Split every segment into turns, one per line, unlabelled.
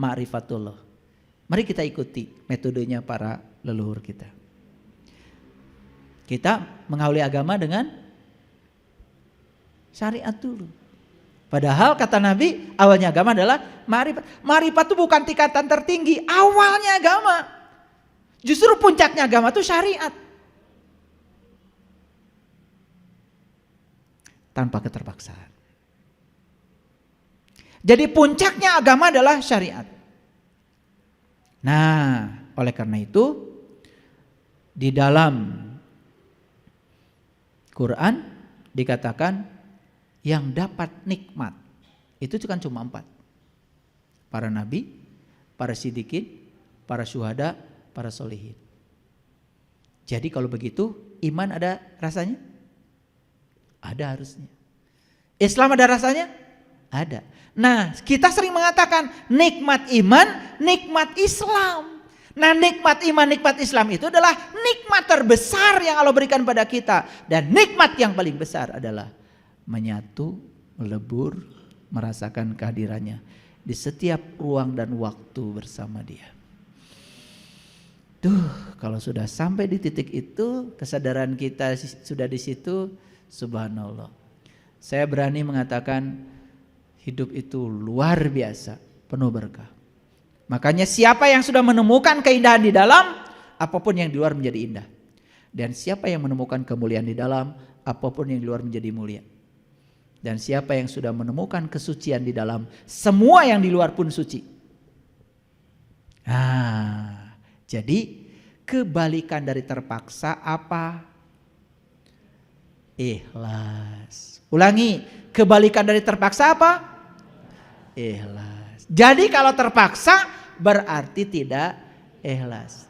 ma'rifatullah. Mari kita ikuti metodenya para leluhur kita. Kita mengawali agama dengan syariat dulu. Padahal kata Nabi, awalnya agama adalah ma'rifat. Ma'rifat itu bukan tingkatan tertinggi, awalnya agama. Justru puncaknya agama itu syariat. Tanpa keterpaksaan. Jadi puncaknya agama adalah syariat. Nah, oleh karena itu di dalam Quran dikatakan yang dapat nikmat itu kan cuma 4. Para nabi, para siddiqin, para syuhada, para solihin. Jadi kalau begitu iman ada rasanya? Ada harusnya. Islam ada rasanya? Ada. Nah, kita sering mengatakan nikmat iman, nikmat Islam. Nah, nikmat iman, nikmat Islam itu adalah nikmat terbesar yang Allah berikan pada kita. Dan nikmat yang paling besar adalah menyatu, melebur, merasakan kehadirannya di setiap ruang dan waktu bersama Dia. Kalau sudah sampai di titik itu, kesadaran kita sudah di situ, subhanallah. Saya berani mengatakan hidup itu luar biasa, penuh berkah. Makanya siapa yang sudah menemukan keindahan di dalam, apapun yang di luar menjadi indah. Dan siapa yang menemukan kemuliaan di dalam, apapun yang di luar menjadi mulia. Dan siapa yang sudah menemukan kesucian di dalam, semua yang di luar pun suci. Nah, jadi kebalikan dari terpaksa apa? Ikhlas. Ulangi, kebalikan dari terpaksa apa? Ikhlas. Jadi kalau terpaksa berarti tidak ikhlas.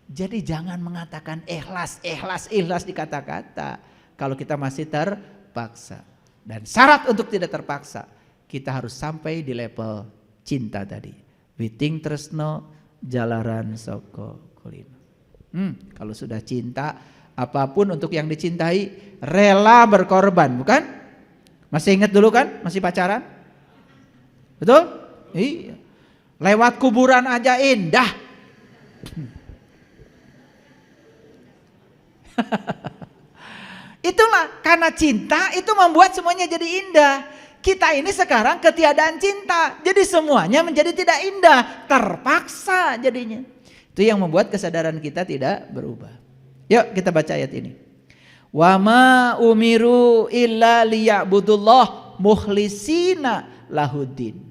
Jadi jangan mengatakan ikhlas di kata-kata kalau kita masih terpaksa. Dan syarat untuk tidak terpaksa, kita harus sampai di level cinta tadi. Witing tresno jalaran soko kulino. Kalau sudah cinta, apapun untuk yang dicintai, rela berkorban, bukan? Masih ingat dulu kan? Masih pacaran? Betul? Iya. Lewat kuburan aja indah. Itulah karena cinta itu membuat semuanya jadi indah. Kita ini sekarang ketiadaan cinta, jadi semuanya menjadi tidak indah, terpaksa jadinya. Itu yang membuat kesadaran kita tidak berubah. Yuk kita baca ayat ini. Wa ma umiru illa liya'budullah mukhlisina lahuddin.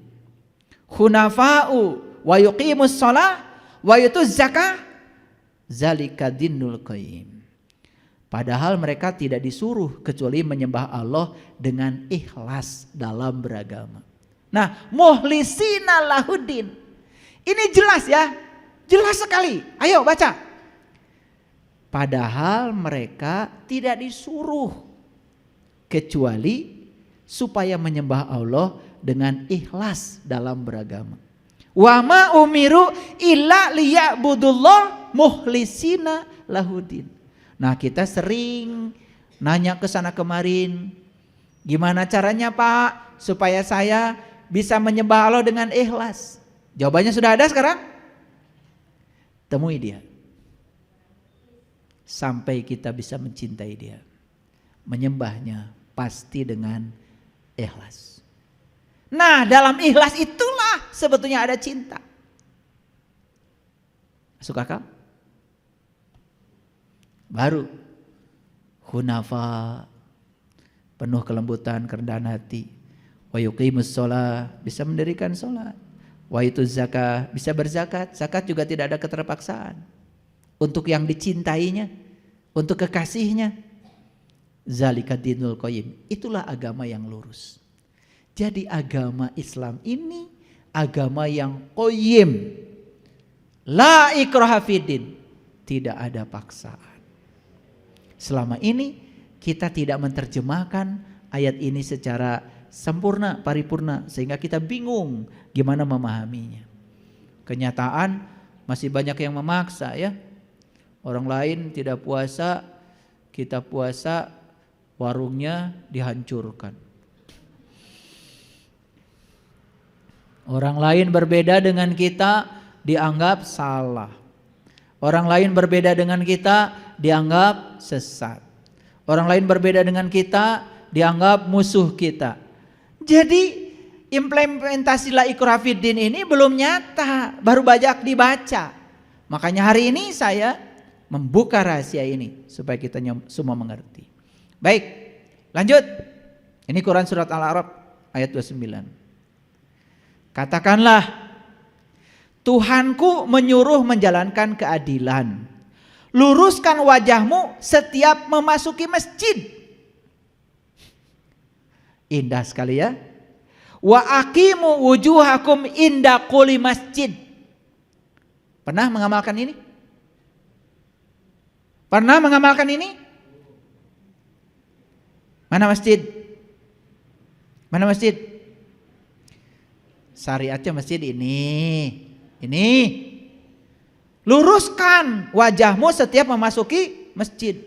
Hunafa'u wa yuqimus shalah wa yutuz zakah zalika dinul qayyim. Padahal mereka tidak disuruh kecuali menyembah Allah dengan ikhlas dalam beragama. Nah, mukhlisina lahuddin. Ini jelas ya. Jelas sekali. Ayo baca. Padahal mereka tidak disuruh kecuali supaya menyembah Allah dengan ikhlas dalam beragama. Wa ma umiru illa liya'budullah mukhlisina lahuddin. Nah, kita sering nanya ke sana kemarin, gimana caranya Pak supaya saya bisa menyembah Allah dengan ikhlas? Jawabannya sudah ada sekarang? Temui Dia. Sampai kita bisa mencintai Dia. Menyembahnya pasti dengan ikhlas. Nah, dalam ikhlas itulah sebetulnya ada cinta. Masuk akal? Baru hunafa, penuh kelembutan, kerendahan hati. Wa yuqimus shalah, bisa mendirikan salat. Wa yutuz zakah, bisa berzakat. Zakat juga tidak ada keterpaksaan. Untuk yang dicintainya, untuk kekasihnya. Zalika dinul qayyim. Itulah agama yang lurus. Jadi agama Islam ini agama yang qayyim. La ikraha fiddin. Tidak ada paksaan. Selama ini kita tidak menerjemahkan ayat ini secara sempurna, paripurna, sehingga kita bingung gimana memahaminya. Kenyataan masih banyak yang memaksa ya. Orang lain tidak puasa, kita puasa, warungnya dihancurkan. Orang lain berbeda dengan kita dianggap salah. Orang lain berbeda dengan kita dianggap sesat. Orang lain berbeda dengan kita dianggap musuh kita. Jadi implementasi la ikraha fiddin ini belum nyata, baru banyak dibaca. Makanya hari ini saya membuka rahasia ini supaya kita semua mengerti. Baik, lanjut. Ini Quran surat Al-A'raf ayat 29. Katakanlah, Tuhanku menyuruh menjalankan keadilan. Luruskan wajahmu setiap memasuki masjid. Indah sekali ya. Wa aqimu wujuhakum inda kulli masjid. Pernah mengamalkan ini? Pernah mengamalkan ini? Mana masjid? Mana masjid? Syariatnya masjid ini. Ini. Luruskan wajahmu setiap memasuki masjid.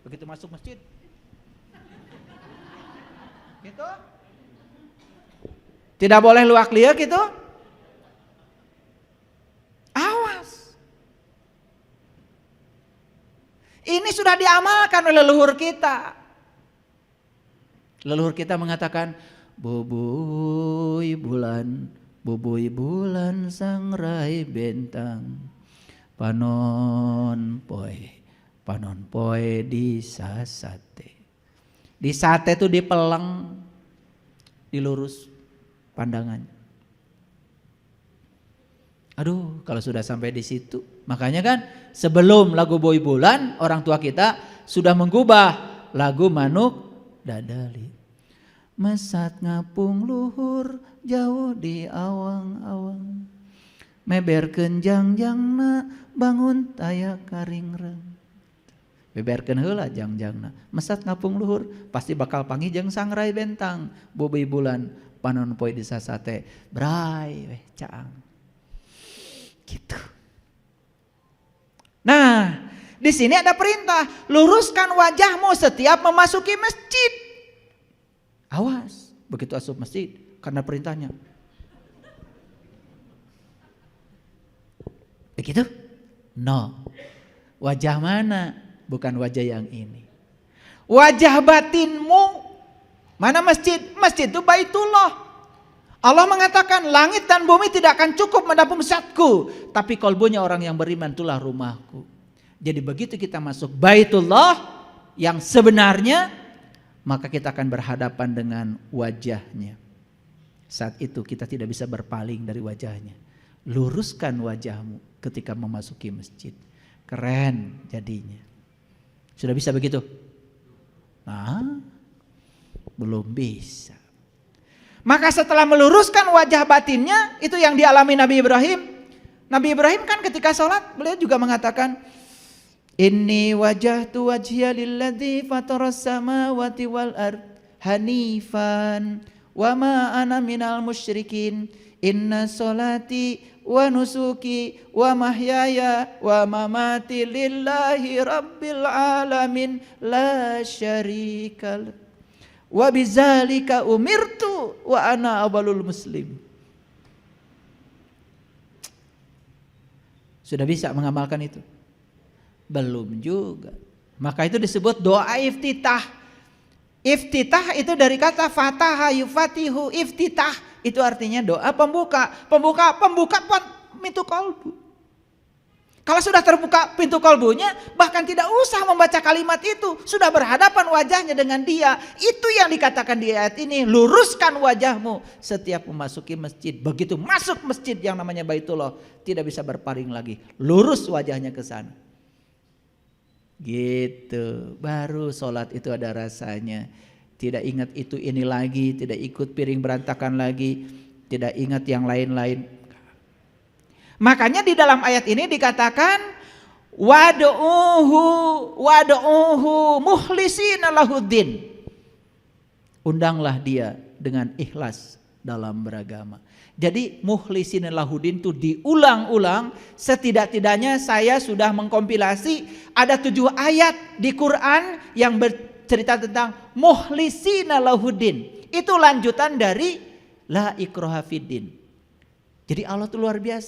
Begitu masuk masjid. Gitu. Tidak boleh luak liak gitu. Awas. Ini sudah diamalkan oleh leluhur kita. Leluhur kita mengatakan, bubui bulan sangrai bentang, panon poe di sate. Di sate itu dipeleng, dilurus pandangannya. Aduh, kalau sudah sampai di situ, makanya kan sebelum lagu Boy Bulan, orang tua kita sudah menggubah lagu Manuk Dadali. Mesat ngapung luhur jauh di awang-awang, meberkeun jangjangna bangun taya karingreng. Beberkeun heula jangjangna, mesat ngapung luhur pasti bakal panggih jeung sangrai bentang, boboi bulan panon poe di sasate, brai weh caang. Gitu. Nah, di sini ada perintah, luruskan wajahmu setiap memasuki masjid. Awas, begitu asup masjid karena perintahnya. Begitu? No. Wajah mana? Bukan wajah yang ini. Wajah batinmu. Mana masjid? Masjid itu Baitullah. Allah mengatakan langit dan bumi tidak akan cukup menampung zatku, tapi kolbunya orang yang beriman itulah rumahku. Jadi begitu kita masuk Baitullah yang sebenarnya, maka kita akan berhadapan dengan wajahnya. Saat itu kita tidak bisa berpaling dari wajahnya. Luruskan wajahmu ketika memasuki masjid. Keren jadinya. Sudah bisa begitu? Nah, belum bisa. Maka setelah meluruskan wajah batinnya, itu yang dialami Nabi Ibrahim. Nabi Ibrahim kan ketika sholat, beliau juga mengatakan, Inni wajahtu wajhiya lilladzi fataras samawati wal ard hanifan wa ma ana minal musyrikin. Inna sholati wa nusuki wa mahyaya wa mamati lillahi rabbil alamin la syarikal wa bizalika umirtu wa ana awwalul muslim. Sudah bisa mengamalkan itu? Belum juga. Maka itu disebut doa iftitah. Iftitah itu dari kata fataha yufatihu, iftitah itu artinya doa pembuka. Pembuka pintu kolbu. Kalau sudah terbuka pintu kolbunya, bahkan tidak usah membaca kalimat itu, sudah berhadapan wajahnya dengan dia. Itu yang dikatakan di ayat ini, luruskan wajahmu setiap memasuki masjid. Begitu masuk masjid yang namanya Baitullah, tidak bisa berpaling lagi, lurus wajahnya ke sana. Gitu, baru sholat itu ada rasanya. Tidak ingat itu ini lagi, tidak ikut piring berantakan lagi, tidak ingat yang lain-lain. Makanya di dalam ayat ini dikatakan wad'uhu mukhlisina lahuddin. Undanglah dia dengan ikhlas dalam beragama. Jadi mukhlisina lahuddin itu diulang-ulang. Setidak-tidaknya saya sudah mengkompilasi ada 7 ayat di Quran yang bercerita tentang mukhlisina lahuddin. Itu lanjutan dari la ikraha fiddin. Jadi Allah itu luar biasa.